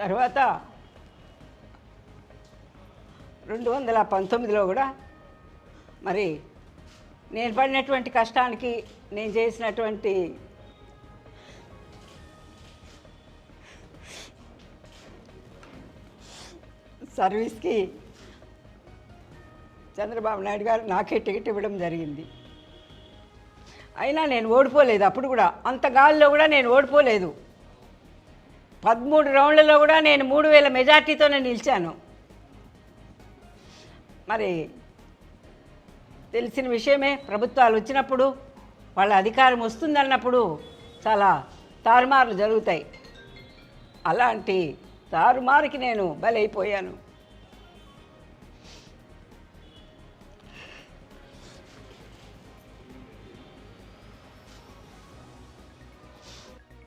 తర్వాత 2019లో కూడా మరి నేను పడినటువంటి కష్టానికి నేను చేసినటువంటి సర్వీస్కి చంద్రబాబు నాయుడు గారు నాకే టికెట్ ఇవ్వడం జరిగింది. అయినా నేను ఓడిపోలేదు. అప్పుడు కూడా అంత గాలిలో కూడా నేను ఓడిపోలేదు. 13 రౌండ్లలో కూడా నేను 3000 మెజార్టీతోనే నిలిచాను. మరి తెలిసిన విషయమే, ప్రభుత్వాలు వచ్చినప్పుడు వాళ్ళ అధికారం వస్తుందన్నప్పుడు చాలా తారుమారులు జరుగుతాయి. అలాంటి తారుమారుకి నేను బలైపోయాను.